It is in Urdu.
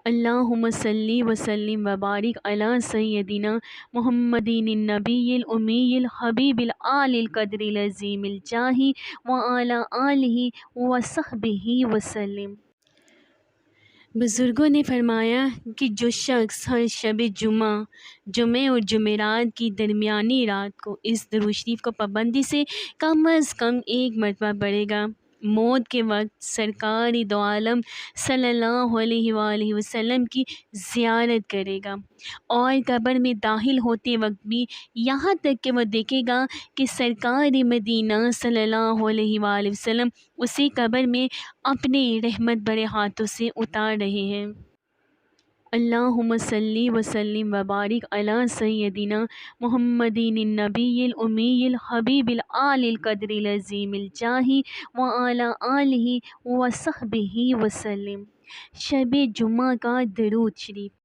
اللہم صلی وسلم وبارک علی سیدنا محمدین النبی الامی الحبیب العالی القدر العظیم الجاہ وعلی آلہ وصحبہ وسلم۔ بزرگوں نے فرمایا کہ جو شخص ہر شب جمعے اور جمعرات کی درمیانی رات کو اس درود شریف کو پابندی سے کم از کم 1 مرتبہ پڑھے گا، موت کے وقت سرکار دو عالم صلی اللہ علیہ وآلہ وسلم کی زیارت کرے گا، اور قبر میں داخل ہوتے وقت بھی یہاں تک کہ وہ دیکھے گا کہ سرکار مدینہ صلی اللہ علیہ وآلہ وسلم اسی قبر میں اپنے رحمت بھرے ہاتھوں سے اتار رہے ہیں۔ اللہم صلی وسلم وبارک علی سیدنا محمدین النبی الامی الحبیب العالی القدر العظیم الجاہ وعلی آلہ وصحبہ وسلم۔ شب جمعہ کا درود شریف۔